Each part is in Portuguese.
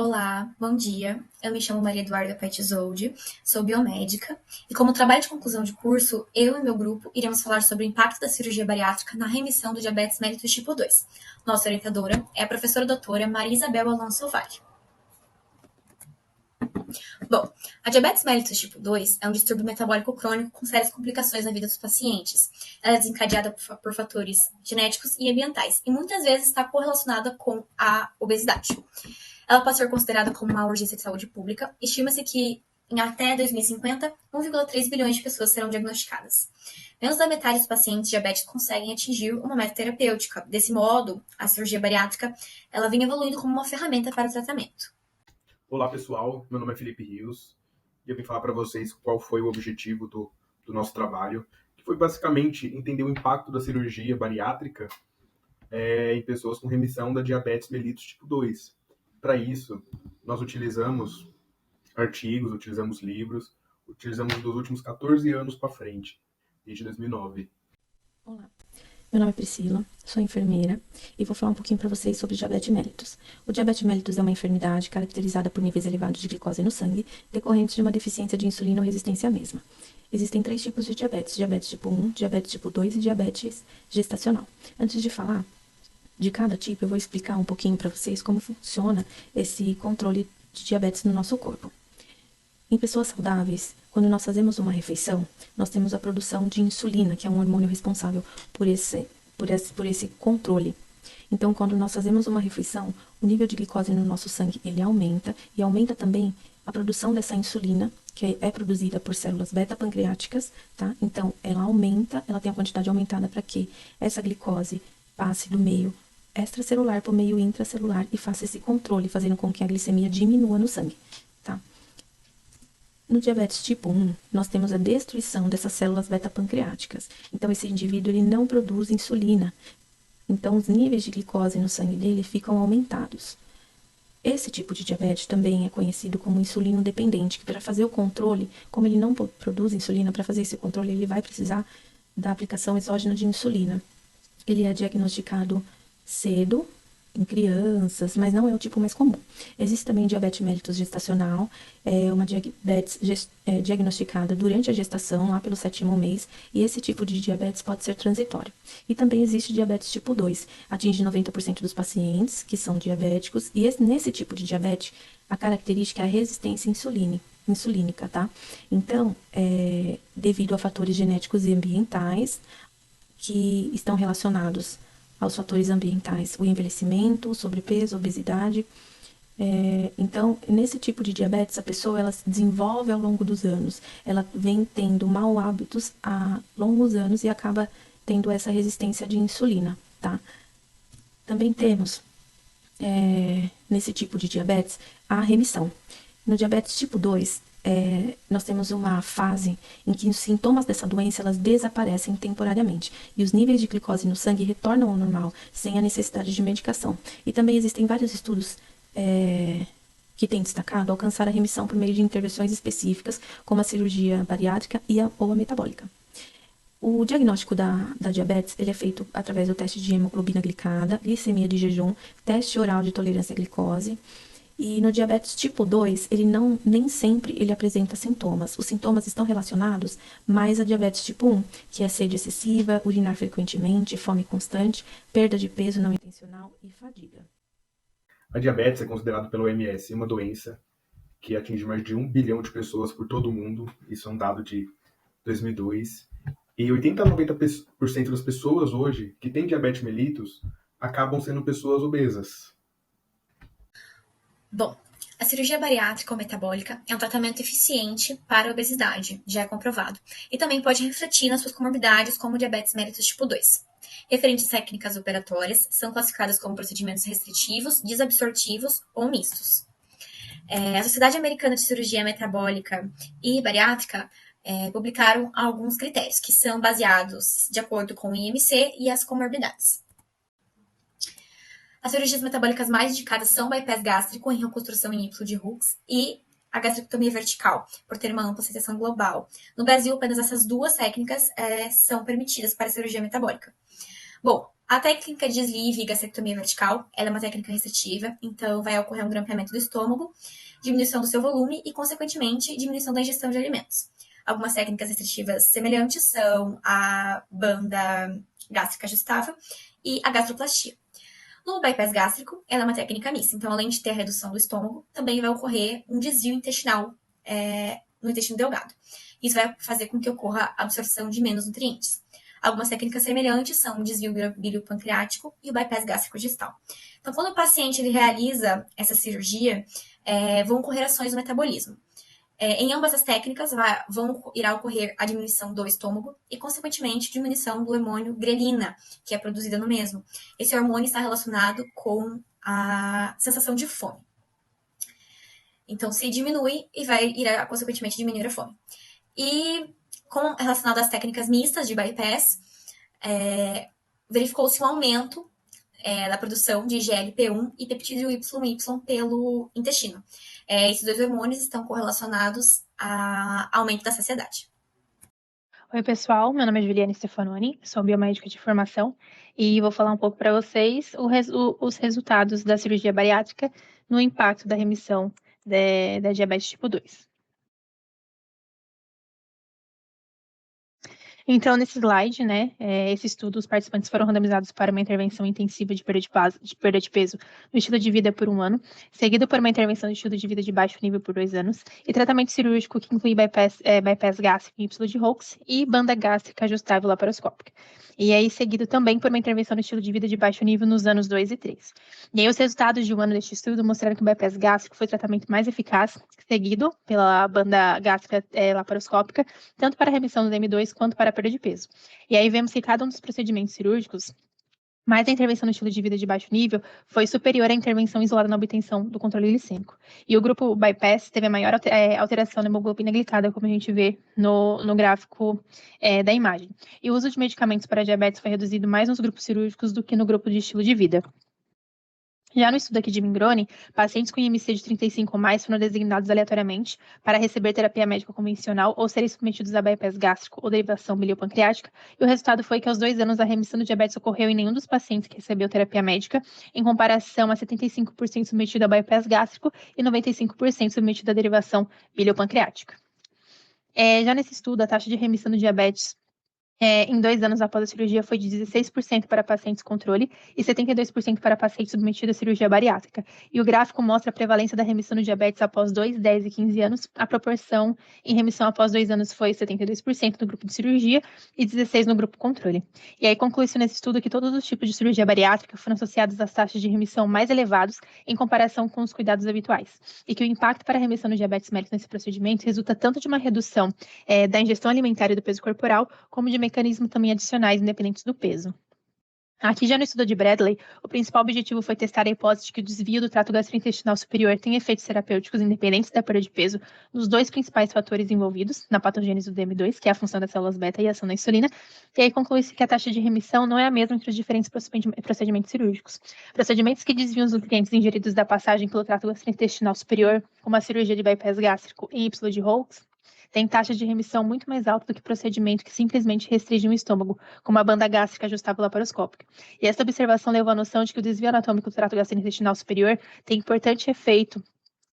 Olá, bom dia. Eu me chamo Maria Eduarda Paetizoldi, sou biomédica e, como trabalho de conclusão de curso, eu e meu grupo iremos falar sobre o impacto da cirurgia bariátrica na remissão do diabetes mellitus tipo 2. Nossa orientadora é a professora doutora Maria Isabel Alonso Vale. Bom, a diabetes mellitus tipo 2 é um distúrbio metabólico crônico com sérias complicações na vida dos pacientes. Ela é desencadeada por fatores genéticos e ambientais e muitas vezes está correlacionada com a obesidade. Ela pode ser considerada como uma urgência de saúde pública. Estima-se que em até 2050, 1,3 bilhões de pessoas serão diagnosticadas. Menos da metade dos pacientes diabéticos conseguem atingir uma meta terapêutica. Desse modo, a cirurgia bariátrica ela vem evoluindo como uma ferramenta para o tratamento. Olá pessoal, meu nome é Felipe Rios e eu vim falar para vocês qual foi o objetivo do nosso trabalho, que foi basicamente entender o impacto da cirurgia bariátrica em pessoas com remissão da diabetes mellitus tipo 2. Para isso, nós utilizamos artigos, utilizamos livros, utilizamos dos últimos 14 anos para frente, desde 2009. Olá, meu nome é Priscila, sou enfermeira e vou falar um pouquinho para vocês sobre diabetes mellitus. O diabetes mellitus é uma enfermidade caracterizada por níveis elevados de glicose no sangue, decorrentes de uma deficiência de insulina ou resistência à mesma. Existem 3 tipos de diabetes: diabetes tipo 1, diabetes tipo 2 e diabetes gestacional. Antes de falar de cada tipo, eu vou explicar um pouquinho para vocês como funciona esse controle de diabetes no nosso corpo. Em pessoas saudáveis, quando nós fazemos uma refeição, nós temos a produção de insulina, que é um hormônio responsável por esse controle. Então, quando nós fazemos uma refeição, o nível de glicose no nosso sangue ele aumenta e aumenta também a produção dessa insulina, que é produzida por células beta-pancreáticas, tá? Então, ela aumenta, ela tem a quantidade aumentada para que essa glicose passe do meio extracelular para o meio intracelular e faça esse controle, fazendo com que a glicemia diminua no sangue, tá? No diabetes tipo 1, nós temos a destruição dessas células beta-pancreáticas. Então, esse indivíduo ele não produz insulina. Então, os níveis de glicose no sangue dele ficam aumentados. Esse tipo de diabetes também é conhecido como insulino dependente, que para fazer o controle, como ele não produz insulina, para fazer esse controle ele vai precisar da aplicação exógena de insulina. Ele é diagnosticado cedo, em crianças, mas não é o tipo mais comum. Existe também diabetes mellitus gestacional, é uma diabetes diagnosticada durante a gestação, lá pelo 7º mês, e esse tipo de diabetes pode ser transitório. E também existe diabetes tipo 2, atinge 90% dos pacientes que são diabéticos, e nesse tipo de diabetes, a característica é a resistência insulínica, tá? Então, devido a fatores genéticos e ambientais que estão relacionados aos fatores ambientais, o envelhecimento, o sobrepeso, a obesidade. Então, nesse tipo de diabetes, a pessoa ela se desenvolve ao longo dos anos. Ela vem tendo maus hábitos há longos anos e acaba tendo essa resistência de insulina, tá? Também temos, nesse tipo de diabetes, a remissão. No diabetes tipo 2, nós temos uma fase em que os sintomas dessa doença elas desaparecem temporariamente e os níveis de glicose no sangue retornam ao normal, sem a necessidade de medicação. E também existem vários estudos que têm destacado alcançar a remissão por meio de intervenções específicas, como a cirurgia bariátrica ou a metabólica. O diagnóstico da diabetes ele é feito através do teste de hemoglobina glicada, glicemia de jejum, teste oral de tolerância à glicose. E no diabetes tipo 2, ele nem sempre ele apresenta sintomas. Os sintomas estão relacionados mais a diabetes tipo 1, que é sede excessiva, urinar frequentemente, fome constante, perda de peso não intencional e fadiga. A diabetes é considerada pela OMS uma doença que atinge mais de 1 bilhão de pessoas por todo o mundo. Isso é um dado de 2002. E 80 a 90% das pessoas hoje que têm diabetes mellitus acabam sendo pessoas obesas. Bom, a cirurgia bariátrica ou metabólica é um tratamento eficiente para a obesidade, já é comprovado, e também pode refletir nas suas comorbidades, como o diabetes mellitus tipo 2. Referentes técnicas operatórias são classificadas como procedimentos restritivos, desabsortivos ou mistos. A Sociedade Americana de Cirurgia Metabólica e Bariátrica publicaram alguns critérios que são baseados de acordo com o IMC e as comorbidades. As cirurgias metabólicas mais indicadas são o bypass gástrico em reconstrução in situ de Hux e a gastrectomia vertical, por ter uma ampla aceitação global. No Brasil, apenas essas 2 técnicas são permitidas para a cirurgia metabólica. Bom, A técnica de sleeve e gastrectomia vertical, ela é uma técnica restritiva, então vai ocorrer um grampeamento do estômago, diminuição do seu volume e, consequentemente, diminuição da ingestão de alimentos. Algumas técnicas restritivas semelhantes são a banda gástrica ajustável e a gastroplastia. No bypass gástrico, ela é uma técnica mista, então além de ter a redução do estômago, também vai ocorrer um desvio intestinal no intestino delgado. Isso vai fazer com que ocorra a absorção de menos nutrientes. Algumas técnicas semelhantes são o desvio biliopancreático e o bypass gástrico distal. Então, quando o paciente ele realiza essa cirurgia, vão ocorrer ações do metabolismo. Em ambas as técnicas, irá ocorrer a diminuição do estômago e, consequentemente, diminuição do hormônio grelina, que é produzida no mesmo. Esse hormônio está relacionado com a sensação de fome. Então, se diminui, irá, consequentemente, diminuir a fome. E, relacionado às técnicas mistas de bypass, verificou-se um aumento da produção de GLP-1 e peptídeo YY pelo intestino. Esses dois hormônios estão correlacionados ao aumento da saciedade. Oi, pessoal. Meu nome é Juliane Stefanoni, sou biomédica de formação e vou falar um pouco para vocês os resultados da cirurgia bariátrica no impacto da remissão da diabetes tipo 2. Então, nesse slide, esse estudo, os participantes foram randomizados para uma intervenção intensiva de perda de peso no estilo de vida por 1 ano, seguido por uma intervenção de estilo de vida de baixo nível por 2 anos, e tratamento cirúrgico que inclui bypass gástrico em Y de Hawkes e banda gástrica ajustável laparoscópica. E aí, seguido também por uma intervenção no estilo de vida de baixo nível nos anos 2 e 3. E aí, os resultados de 1 ano deste estudo mostraram que o bypass gástrico foi o tratamento mais eficaz, seguido pela banda gástrica laparoscópica, tanto para a remissão do DM2 quanto para a perda de peso. E aí vemos que cada um dos procedimentos cirúrgicos, mais a intervenção no estilo de vida de baixo nível, foi superior à intervenção isolada na obtenção do controle glicêmico. E o grupo bypass teve a maior alteração na hemoglobina glicada, como a gente vê no gráfico da imagem. E o uso de medicamentos para diabetes foi reduzido mais nos grupos cirúrgicos do que no grupo de estilo de vida. Já no estudo aqui de Mingroni, pacientes com IMC de 35 ou mais foram designados aleatoriamente para receber terapia médica convencional ou serem submetidos a bypass gástrico ou derivação biliopancreática, e o resultado foi que aos 2 anos a remissão do diabetes ocorreu em nenhum dos pacientes que recebeu terapia médica, em comparação a 75% submetido a bypass gástrico e 95% submetido à derivação biliopancreática. Já nesse estudo, a taxa de remissão do diabetes em 2 anos após a cirurgia foi de 16% para pacientes controle e 72% para pacientes submetidos à cirurgia bariátrica. E o gráfico mostra a prevalência da remissão do diabetes após 2, 10 e 15 anos. A proporção em remissão após 2 anos foi 72% no grupo de cirurgia e 16% no grupo controle. E aí conclui-se nesse estudo que todos os tipos de cirurgia bariátrica foram associados às taxas de remissão mais elevados em comparação com os cuidados habituais. E que o impacto para a remissão do diabetes mellitus nesse procedimento resulta tanto de uma redução da ingestão alimentar e do peso corporal, como de mecanismos também adicionais independentes do peso. Aqui, já no estudo de Bradley, o principal objetivo foi testar a hipótese de que o desvio do trato gastrointestinal superior tem efeitos terapêuticos independentes da perda de peso nos 2 principais fatores envolvidos na patogênese do DM2, que é a função das células beta e a ação da insulina, e aí conclui-se que a taxa de remissão não é a mesma entre os diferentes procedimentos cirúrgicos. Procedimentos que desviam os nutrientes ingeridos da passagem pelo trato gastrointestinal superior, como a cirurgia de bypass gástrico em Y de Hawkes, tem taxa de remissão muito mais alta do que procedimento que simplesmente restringe o estômago, como a banda gástrica ajustável laparoscópica. E essa observação levou à noção de que o desvio anatômico do trato gastrointestinal superior tem importante efeito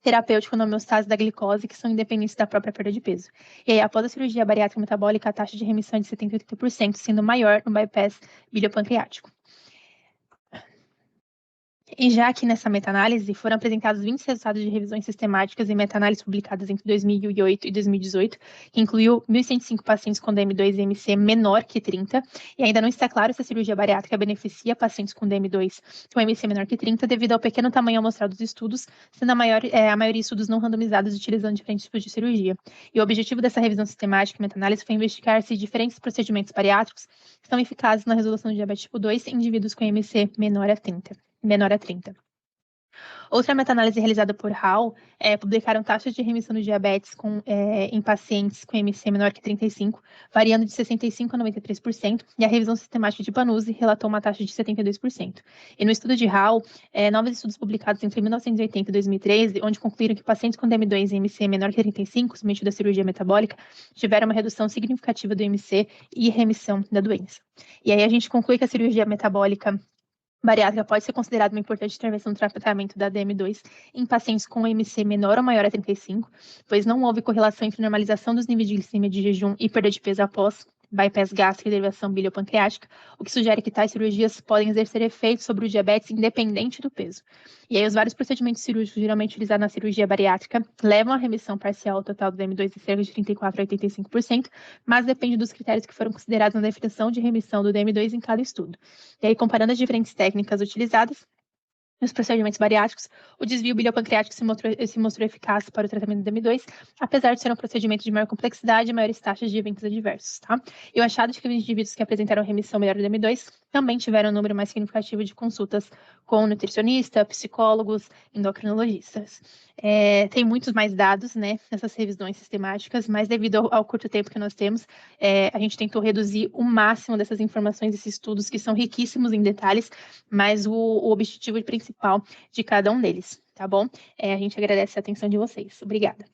terapêutico na homeostase da glicose, que são independentes da própria perda de peso. E aí, após a cirurgia bariátrica metabólica, a taxa de remissão é de 70% a 80%, sendo maior no bypass biliopancreático. E já aqui nessa meta-análise, foram apresentados 20 resultados de revisões sistemáticas e meta-análises publicadas entre 2008 e 2018, que incluiu 1.105 pacientes com DM2 e MC menor que 30, e ainda não está claro se a cirurgia bariátrica beneficia pacientes com DM2 com MC menor que 30, devido ao pequeno tamanho amostral dos estudos, sendo a maioria estudos não randomizados utilizando diferentes tipos de cirurgia. E o objetivo dessa revisão sistemática e meta-análise foi investigar se diferentes procedimentos bariátricos são eficazes na resolução do diabetes tipo 2 em indivíduos com MC menor a 30. Outra meta-análise realizada por Hall publicaram taxas de remissão do diabetes em pacientes com MC menor que 35, variando de 65% a 93%, e a revisão sistemática de Panuzzi relatou uma taxa de 72%. E no estudo de Hall, novos estudos publicados entre 1980 e 2013, onde concluíram que pacientes com DM2 e MC menor que 35, submetidos à cirurgia metabólica, tiveram uma redução significativa do MC e remissão da doença. E aí a gente conclui que a cirurgia metabólica bariátrica pode ser considerada uma importante intervenção no tratamento da DM2 em pacientes com MC menor ou maior a 35, pois não houve correlação entre normalização dos níveis de glicemia de jejum e perda de peso após bypass gástrico e derivação biliopancreática, o que sugere que tais cirurgias podem exercer efeitos sobre o diabetes independente do peso. E aí, os vários procedimentos cirúrgicos geralmente utilizados na cirurgia bariátrica levam à remissão parcial total do DM2 de cerca de 34% a 85%, mas depende dos critérios que foram considerados na definição de remissão do DM2 em cada estudo. E aí, comparando as diferentes técnicas utilizadas, nos procedimentos bariátricos, o desvio biliopancreático se mostrou eficaz para o tratamento do DM2, apesar de ser um procedimento de maior complexidade e maiores taxas de eventos adversos, tá? E o achado de que os indivíduos que apresentaram remissão melhor do DM2 também tiveram um número mais significativo de consultas com nutricionista, psicólogos, endocrinologistas. Tem muitos mais dados, né, nessas revisões sistemáticas, mas devido ao curto tempo que nós temos, a gente tentou reduzir o máximo dessas informações, desses estudos que são riquíssimos em detalhes, mas o objetivo principal de cada um deles, tá bom? A gente agradece a atenção de vocês. Obrigada.